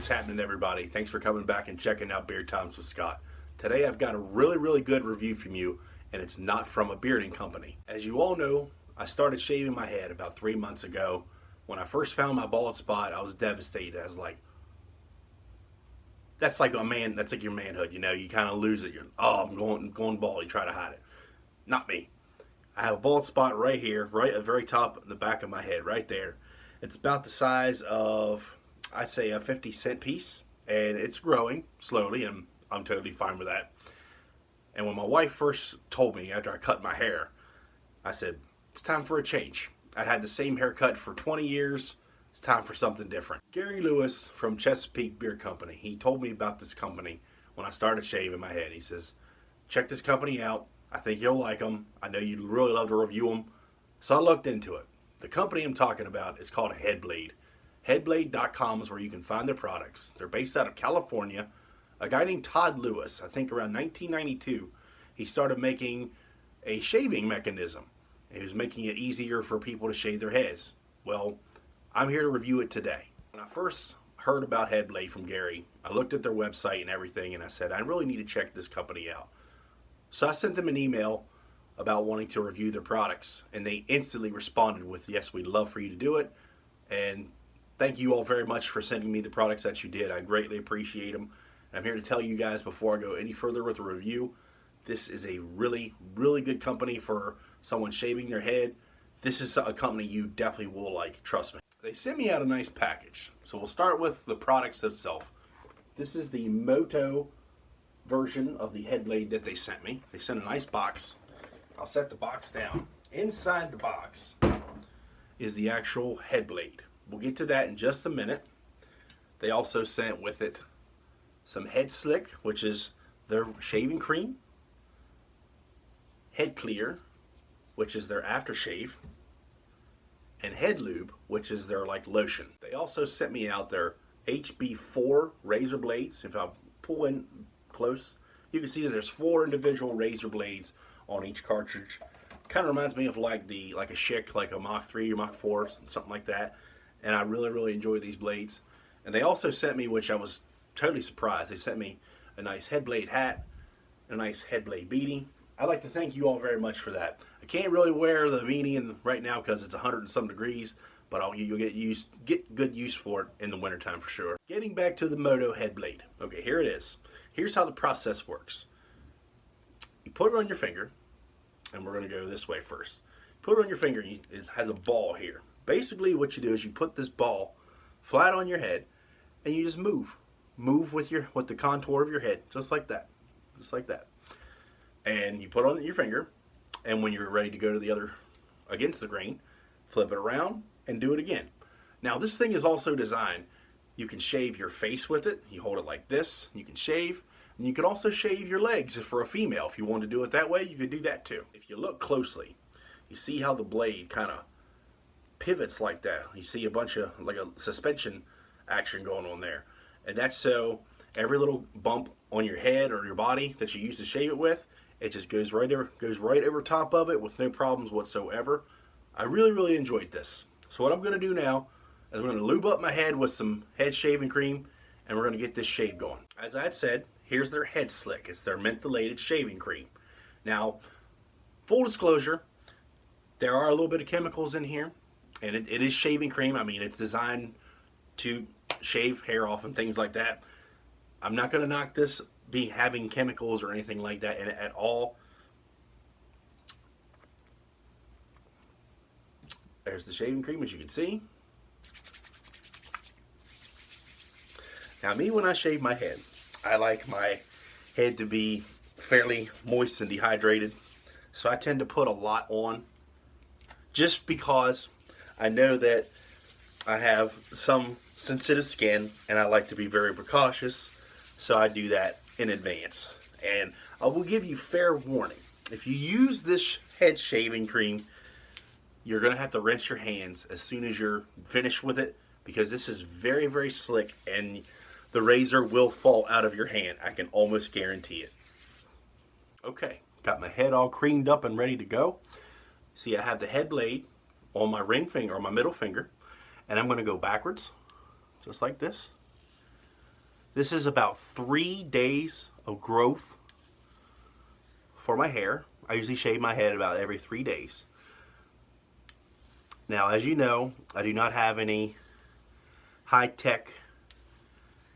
What's happening, everybody? Thanks for coming back and checking out Beard Times with Scott. Today I've got a really good review from you, and it's not from a bearding company. As you all know, I started shaving my head about 3 months ago. When I first found my bald spot, I was devastated. I was like, that's like that's like your manhood, you know, you kind of lose it. I'm going bald, you try to hide it. Not me. I have a bald spot right here, right at the very top of the back of my head, right there. It's about the size of, I'd say, a 50-cent piece, and it's growing slowly, and I'm totally fine with that. And when my wife first told me after I cut my hair, I said, it's time for a change. I'd had the same haircut for 20 years. It's time for something different. Gary Lewis from Chesapeake Beard Company, he told me about this company when I started shaving my head. He says, check this company out. I think you'll like them. I know you'd really love to review them. So I looked into it. The company I'm talking about is called Headblade. Headblade.com is where you can find their products. They're based out of California. A guy named Todd Lewis, I think around 1992, he started making a shaving mechanism. He was making it easier for people to shave their heads. Well, I'm here to review it today. When I first heard about Headblade from Gary, I looked at their website and everything, and I said, I really need to check this company out. So I sent them an email about wanting to review their products, and they instantly responded with, yes, we'd love for you to do it, and thank you all very much for sending me the products that you did. I greatly appreciate them. And I'm here to tell you guys before I go any further with the review, this is a really good company for someone shaving their head. This is a company you definitely will like, trust me. They sent me out a nice package. So we'll start with the products themselves. This is the Moto version of the Headblade that they sent me. They sent a nice box. I'll set the box down. Inside the box is the actual Headblade. We'll get to that in just a minute. They also sent with it some Head Slick, which is their shaving cream, Head Clear, which is their aftershave, and Head Lube, which is their like lotion. They also sent me out their HB4 razor blades. If I pull in close, you can see that there's 4 individual razor blades on each cartridge. Kind of reminds me of like a Schick, like a Mach 3 or Mach 4, something like that. And I really enjoy these blades. And they also sent me, which I was totally surprised, they sent me a nice Headblade hat, a nice Headblade beanie. I'd like to thank you all very much for that. I can't really wear the beanie right now because it's 100 and some degrees, but you'll get good use for it in the wintertime for sure. Getting back to the Moto Headblade. Okay, here it is. Here's how the process works. You put it on your finger, and we're going to go this way first. Put it on your finger, and it has a ball here. Basically what you do is you put this ball flat on your head, and you just move. Move with the contour of your head, just like that. Just like that. And you put it on your finger, and when you're ready to go to the other, against the grain, flip it around and do it again. Now this thing is also designed, you can shave your face with it. You hold it like this, you can shave. And you can also shave your legs for a female. If you want to do it that way, you could do that too. If you look closely, you see how the blade kind of pivots like that. You see a bunch of, like a suspension action going on there. And that's so every little bump on your head or your body that you use to shave it with, it just goes right over top of it with no problems whatsoever. I really enjoyed this. So what I'm going to do now is I'm going to lube up my head with some head shaving cream, and we're going to get this shave going. As I had said, here's their Head Slick. It's their mentholated shaving cream. Now, full disclosure, there are a little bit of chemicals in here, and it is shaving cream. I mean, it's designed to shave hair off and things like that. I'm not going to knock this having chemicals or anything like that in it at all. There's the shaving cream, as you can see. Now, me, when I shave my head, I like my head to be fairly moist and dehydrated, so I tend to put a lot on just because I know that I have some sensitive skin and I like to be very precautious, so I do that in advance. And I will give you fair warning, if you use this head shaving cream, you're going to have to rinse your hands as soon as you're finished with it, because this is very slick and the razor will fall out of your hand. I can almost guarantee it. Okay, got my head all creamed up and ready to go. See, I have the head blade on my ring finger, or my middle finger, and I'm going to go backwards, just like this. This is about 3 days of growth for my hair. I usually shave my head about every 3 days. Now, as you know, I do not have any high-tech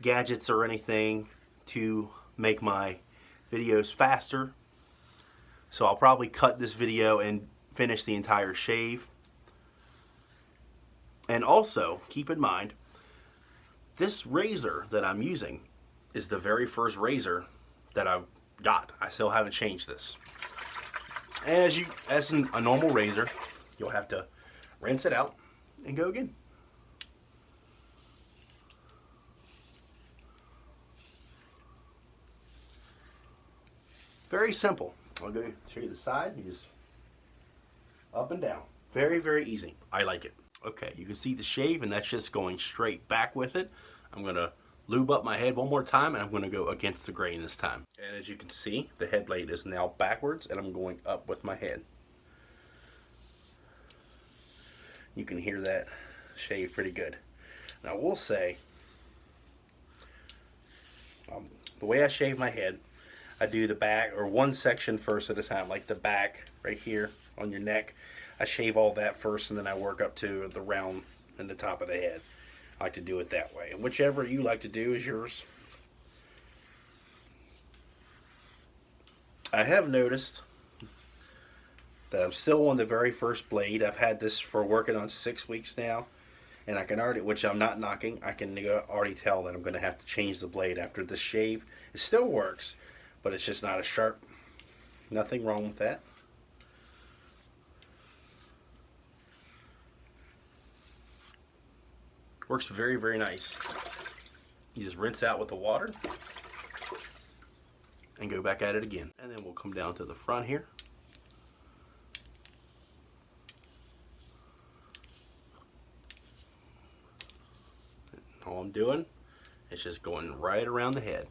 gadgets or anything to make my videos faster. So I'll probably cut this video and finish the entire shave. And also, keep in mind, this razor that I'm using is the very first razor that I've got. I still haven't changed this. And as a normal razor, you'll have to rinse it out and go again. Very simple. I'll go show you the side. You just up and down. Very, very easy. I like it. Okay, you can see the shave, and that's just going straight back with it. I'm going to lube up my head one more time, and I'm going to go against the grain this time. And as you can see, the head blade is now backwards, and I'm going up with my head. You can hear that shave pretty good. Now, we'll say, the way I shave my head, I do the back, or one section first at a time, like the back right here on your neck. I shave all that first, and then I work up to the round and the top of the head. I like to do it that way. And whichever you like to do is yours. I have noticed that I'm still on the very first blade. I've had this for working on 6 weeks now, and I can already, which I'm not knocking, I can already tell that I'm going to have to change the blade after this shave. It still works, but it's just not as sharp. Nothing wrong with that. Works very, very nice. You just rinse out with the water and go back at it again. And then we'll come down to the front here. All I'm doing is just going right around the head.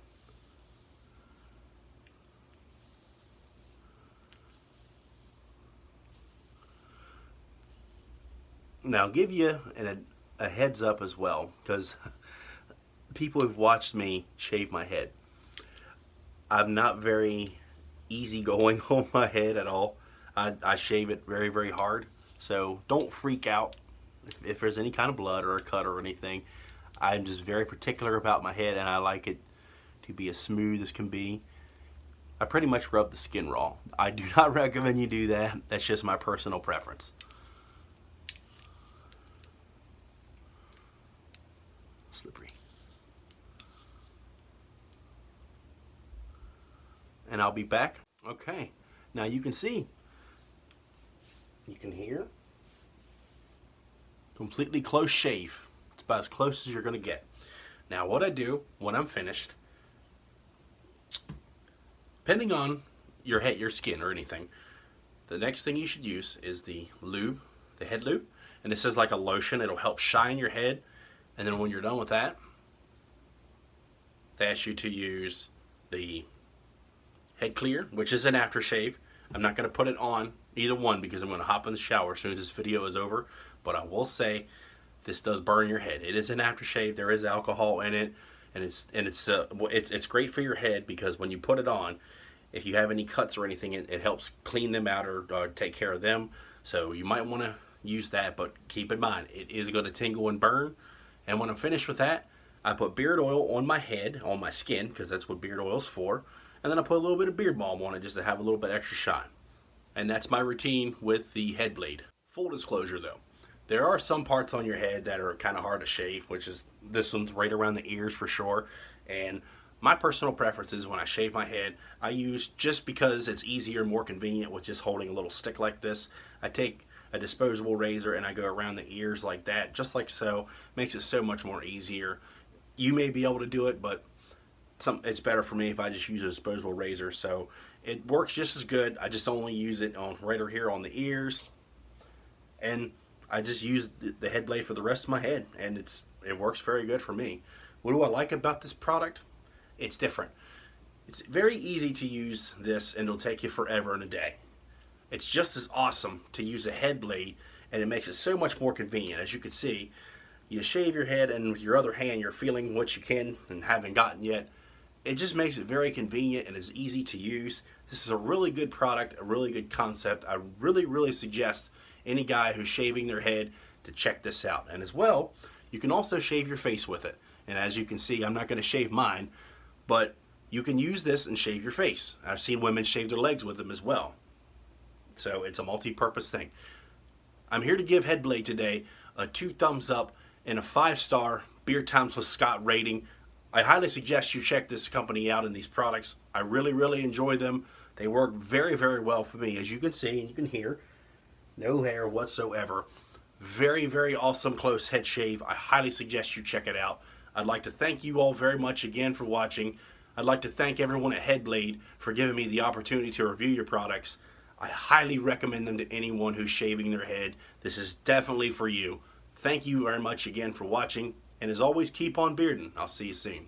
Now, I'll give you a heads up as well, because people who've watched me shave my head, I'm not very easygoing on my head at all. I shave it very, very hard, so don't freak out if there's any kind of blood or a cut or anything. I'm just very particular about my head, and I like it to be as smooth as can be. I pretty much rub the skin raw. I do not recommend you do that. That's just my personal preference. Slippery. And I'll be back. Okay, now you can see, you can hear, completely close shave. It's about as close as you're going to get. Now what I do when I'm finished, depending on your head, your skin or anything, the next thing you should use is the lube, the head lube. And this is like a lotion. It'll help shine your head. And then when you're done with that, they ask you to use the head clear, which is an aftershave. I'm not going to put it on either one because I'm going to hop in the shower as soon as this video is over. But I will say this does burn your head. It is an aftershave. There is alcohol in it, and it's great for your head because when you put it on, if you have any cuts or anything, it helps clean them out or take care of them. So you might want to use that, but keep in mind it is going to tingle and burn. And when I'm finished with that, I put beard oil on my head, on my skin, because that's what beard oil is for. And then I put a little bit of beard balm on it just to have a little bit extra shine. And that's my routine with the Headblade. Full disclosure though, there are some parts on your head that are kind of hard to shave, which is this one's right around the ears for sure. And my personal preference is when I shave my head, I use, just because it's easier and more convenient with just holding a little stick like this, I take a disposable razor and I go around the ears like that, just like so. Makes it so much more easier. You may be able to do it, but it's better for me if I just use a disposable razor. So it works just as good. I just only use it on right over here on the ears, and I just use the Headblade for the rest of my head, and it works very good for me. What do I like about this product? It's different. It's very easy to use this, and it'll take you forever in a day. It's just as awesome to use a Headblade, and it makes it so much more convenient. As you can see, you shave your head and with your other hand you're feeling what you can and haven't gotten yet. It just makes it very convenient and is easy to use. This is a really good product, a really good concept. I really suggest any guy who's shaving their head to check this out. And as well, you can also shave your face with it. And as you can see, I'm not going to shave mine, but you can use this and shave your face. I've seen women shave their legs with them as well. So it's a multi-purpose thing. I'm here to give Headblade today a 2 thumbs up and a 5-star Beer Times with Scott rating. I highly suggest you check this company out and these products. I really enjoy them. They work very well for me. As you can see and you can hear, no hair whatsoever. Very awesome close head shave. I highly suggest you check it out. I'd like to thank you all very much again for watching. I'd like to thank everyone at Headblade for giving me the opportunity to review your products. I highly recommend them to anyone who's shaving their head. This is definitely for you. Thank you very much again for watching, and as always, keep on bearding. I'll see you soon.